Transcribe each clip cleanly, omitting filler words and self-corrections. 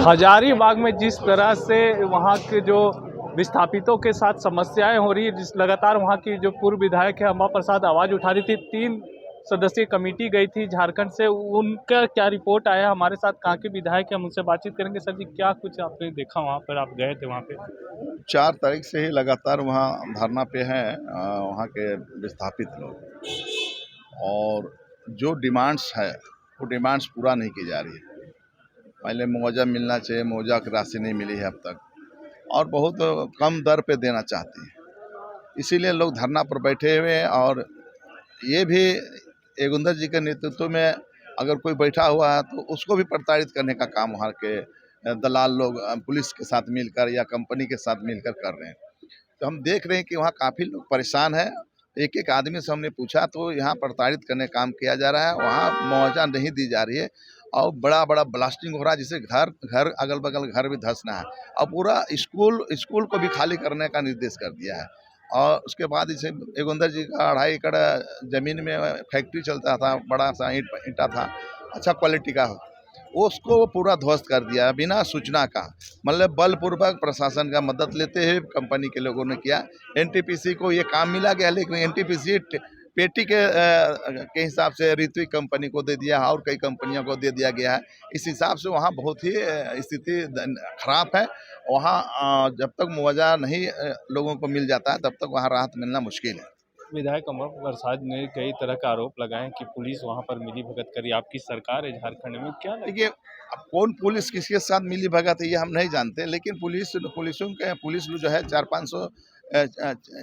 हजारीबाग में जिस तरह से वहाँ के जो विस्थापितों के साथ समस्याएं हो रही है, जिस लगातार वहाँ की जो पूर्व विधायक है अम्बा प्रसाद आवाज़ उठा रही थी, 3 सदस्यीय कमेटी गई थी झारखंड से, उनका क्या रिपोर्ट आया? हमारे साथ कहाँ के विधायक हैं, हम उनसे बातचीत करेंगे। सर जी, क्या कुछ आपने देखा वहाँ पर, आप गए थे वहाँ पे? 4 तारीख से ही लगातार वहाँ धरना पे हैं वहाँ के विस्थापित लोग, और जो डिमांड्स है वो डिमांड्स पूरा नहीं की जा रही है। पहले मुआवजा मिलना चाहिए, मुआवजा की राशि नहीं मिली है अब तक, और बहुत कम दर पे देना चाहती है, इसीलिए लोग धरना पर बैठे हुए हैं। और ये भी योगेंद्र जी के नेतृत्व में अगर कोई बैठा हुआ है तो उसको भी प्रताड़ित करने का काम वहाँ के दलाल लोग पुलिस के साथ मिलकर या कंपनी के साथ मिलकर कर रहे हैं। तो हम देख रहे हैं कि वहाँ काफ़ी लोग परेशान हैं। एक एक आदमी से हमने पूछा तो यहाँ प्रताड़ित करने का काम किया जा रहा है, वहाँ मुआवजा नहीं दी जा रही है, और बड़ा बड़ा ब्लास्टिंग हो रहा है, जिससे घर अगल बगल घर भी धंसना है, और पूरा स्कूल को भी खाली करने का निर्देश कर दिया है। और उसके बाद इसे योगेंद्र जी का 2.5 एकड़ ज़मीन में फैक्ट्री चलता था, बड़ा सा ईंटा था, अच्छा क्वालिटी का, उसको पूरा ध्वस्त कर दिया बिना सूचना का। मतलब बलपूर्वक प्रशासन का मदद लेते हुए कंपनी के लोगों ने किया। एनटीपीसी को ये काम मिला गया, लेकिन एनटीपीसी पेटी के हिसाब से ऋत्विक कंपनी को दे दिया और कई कंपनियों को दे दिया गया है। इस हिसाब से वहाँ बहुत ही स्थिति खराब है। वहाँ जब तक मुआवजा नहीं लोगों को मिल जाता है तब तक वहाँ राहत मिलना मुश्किल है। विधायक अम्बा प्रसाद ने कई तरह का आरोप लगाए कि पुलिस वहाँ पर मिली भगत करी, आपकी सरकार है झारखंड में, क्या लगता है? देखिए, अब कौन पुलिस किसके साथ मिली भगत है ये हम नहीं जानते, लेकिन पुलिस जो है 400-500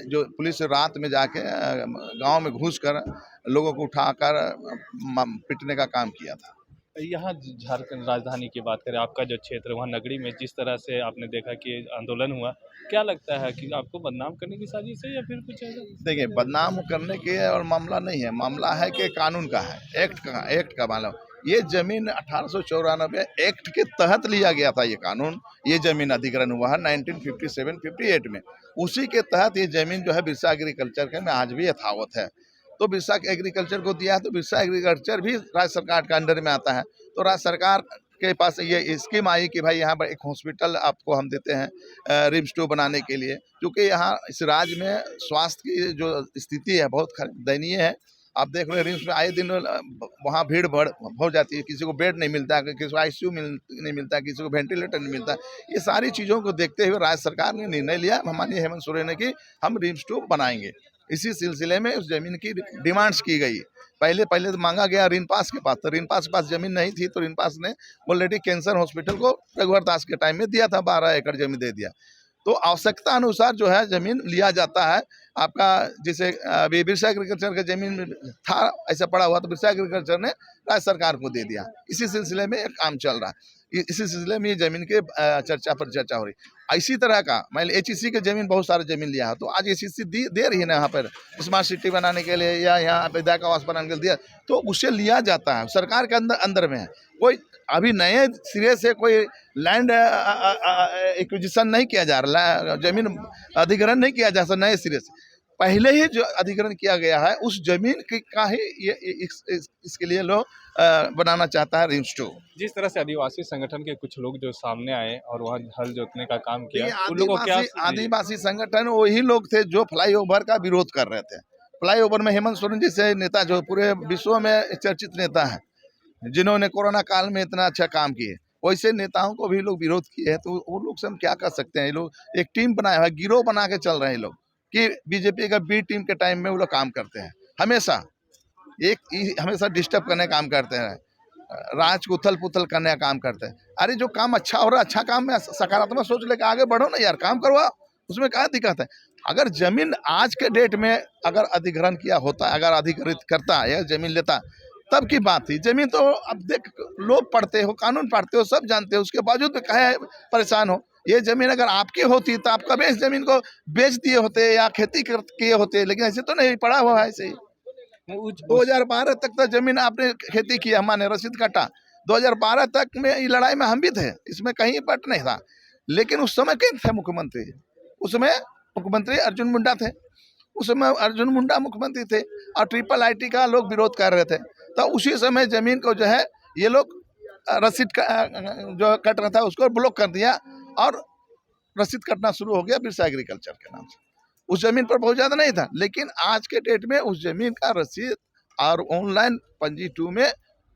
जो पुलिस रात में जाके गांव में घुसकर लोगों को उठाकर पिटने का काम किया था। यहाँ झारखंड राजधानी की बात करें, आपका जो क्षेत्र है वहाँ नगरी में जिस तरह से आपने देखा कि आंदोलन हुआ, क्या लगता है कि आपको बदनाम करने की साजिश है या फिर कुछ ऐसा? देखिए, बदनाम करने के और मामला नहीं है, मामला है कि कानून का है, एक्ट का मामला। ये जमीन 1894 एक्ट के तहत लिया गया था, ये कानून, ये जमीन अधिग्रहण हुआ है 1957-58 में। उसी के तहत ये जमीन जो है बिरसा एग्रीकल्चर के में आज भी यथावत है। तो बिरसा एग्रीकल्चर को दिया है, तो बिरसा एग्रीकल्चर भी राज्य सरकार के अंडर में आता है। तो राज्य सरकार के पास ये स्कीम आई कि भाई यहाँ पर एक हॉस्पिटल आपको हम देते हैं रिम्स 2 बनाने के लिए, क्योंकि यहाँ इस राज्य में स्वास्थ्य की जो स्थिति है बहुत दयनीय है। आप देख रहे हैं रिम्स में आए दिन वहाँ भीड़ हो जाती है, किसी को बेड नहीं मिलता है, किसी को आईसीयू नहीं मिलता है, किसी को वेंटिलेटर नहीं मिलता है। ये सारी चीज़ों को देखते हुए राज्य सरकार ने निर्णय लिया, माननीय हेमंत सोरेन ने, कि हम रिम्स 2 बनाएंगे। इसी सिलसिले में उस जमीन की डिमांड्स की गई। पहले तो मांगा गया रिनपास के पास, तो रिनपास के पास जमीन नहीं थी, तो रिनपास ने ऑलरेडी कैंसर हॉस्पिटल को रघुवर दास के टाइम में दिया था, 12 एकड़ जमीन दे दिया। तो आवश्यकता अनुसार जो है जमीन लिया जाता है आपका। जैसे बिरसा एग्रीकल्चर का जमीन था ऐसा पड़ा हुआ, तो बिरसा एग्रीकल्चर ने राज्य सरकार को दे दिया। इसी सिलसिले में काम चल रहा है, इसी सिलसिले में ये जमीन के चर्चा हो रही। इसी तरह का मान ली एचईसी के जमीन, बहुत सारे जमीन लिया है, तो आज एचईसी दे रही है ना यहाँ पर स्मार्ट सिटी बनाने के लिए, या यहाँ विधायक आवास बनाने के लिए दिया, तो उसे लिया जाता है, सरकार के अंदर में है। कोई अभी नए सिरे से कोई लैंड एक्विजिशन नहीं किया जा रहा, जमीन अधिग्रहण नहीं किया जा सकता नए सिरे से। पहले ही जो अधिग्रहण किया गया है उस जमीन का ही ये इसके लिए लोग बनाना चाहता है रिम्स 2। जिस तरह से आदिवासी संगठन के कुछ लोग जो सामने आए और वहाँ हल जोतने का काम किया, उन लोगों को क्या? आदिवासी संगठन वही लोग थे जो फ्लाईओवर का विरोध कर रहे थे। फ्लाईओवर में हेमंत सोरेन जैसे नेता जो पूरे विश्व में चर्चित नेता है, जिन्होंने कोरोना काल में इतना अच्छा काम किए, वैसे नेताओं को भी लोग विरोध किए हैं। तो वो लोग से हम क्या कर सकते हैं? ये लोग एक टीम बनाया हुआ है, गिरोह बना के चल रहे हैं लोग, कि बीजेपी का बी टीम के टाइम में वो लोग काम करते हैं, हमेशा डिस्टर्ब करने का काम करते हैं, राज को उथल पुथल करने का काम करते हैं। अरे जो काम अच्छा हो रहा है, अच्छा काम में सकारात्मक सोच लेकर आगे बढ़ो ना यार, काम करवाओ, उसमें क्या दिक्कत है? अगर जमीन आज के डेट में अगर अधिग्रहण किया होता, अगर अधिग्रहित करता या जमीन लेता, तब की बात थी। जमीन तो अब देख, लोग पढ़ते हो, कानून पढ़ते हो, सब जानते हो, उसके बावजूद भी काहे परेशान हो? ये जमीन अगर आपकी होती तो आप कभी इस जमीन को बेच दिए होते या खेती किए होते, लेकिन ऐसे तो नहीं, पड़ा हुआ है ऐसे ही। 2012 तक तो जमीन आपने खेती किया, हमने रसीद काटा। 2012 तक में ये लड़ाई में हम भी थे, इसमें कहीं पट नहीं था। लेकिन उस समय कौन थे मुख्यमंत्री? उसमें मुख्यमंत्री अर्जुन मुंडा थे, उसमें अर्जुन मुंडा मुख्यमंत्री थे, और ट्रिपल आईटी का लोग विरोध कर रहे थे। तो उसी समय जमीन को जो है ये लोग रसीद जो कट रहा था उसको ब्लॉक कर दिया और रसीद कटना शुरू हो गया बिरसा एग्रीकल्चर के नाम से। उस जमीन पर बहुत ज़्यादा नहीं था, लेकिन आज के डेट में उस जमीन का रसीद और ऑनलाइन पंजी 2 में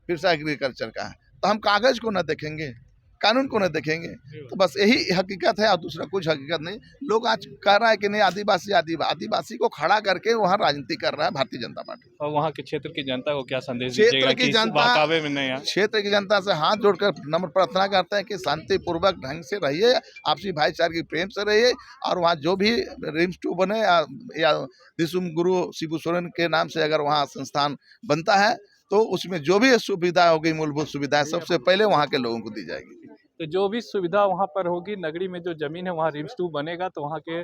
बिरसा एग्रीकल्चर का है। तो हम कागज़ को न देखेंगे, कानून को न देखेंगे, तो बस यही हकीकत है और दूसरा कुछ हकीकत नहीं। लोग आज कह रहा है कि नहीं आदिवासी को खड़ा करके वहाँ राजनीति कर रहा है भारतीय जनता पार्टी। और वहाँ के क्षेत्र की जनता को क्या संदेश दीजिएगा कि इस बहकावे में नहीं आए? क्षेत्र की जनता से हाथ जोड़कर नम्र प्रार्थना करते हैं कि शांतिपूर्वक ढंग से रहिए, आपसी भाईचारे की प्रेम से रहिए और वहाँ जो भी रिम्स 2 बने या दिसुम गुरु शिबू सोरेन के नाम से अगर वहाँ संस्थान बनता है तो उसमें जो भी सुविधा होगी, मूलभूत सुविधाएं सबसे पहले वहाँ के लोगों को दी जाएगी। तो जो भी सुविधा वहाँ पर होगी, नगरी में जो जमीन है वहाँ रिम्स 2 बनेगा तो वहाँ के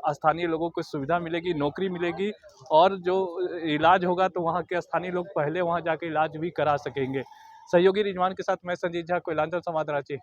स्थानीय लोगों को सुविधा मिलेगी, नौकरी मिलेगी और जो इलाज होगा तो वहाँ के स्थानीय लोग पहले वहाँ जाके इलाज भी करा सकेंगे। सहयोगी रिजवान के साथ मैं संजीत झा, कोयलांचल संवाद, रांची।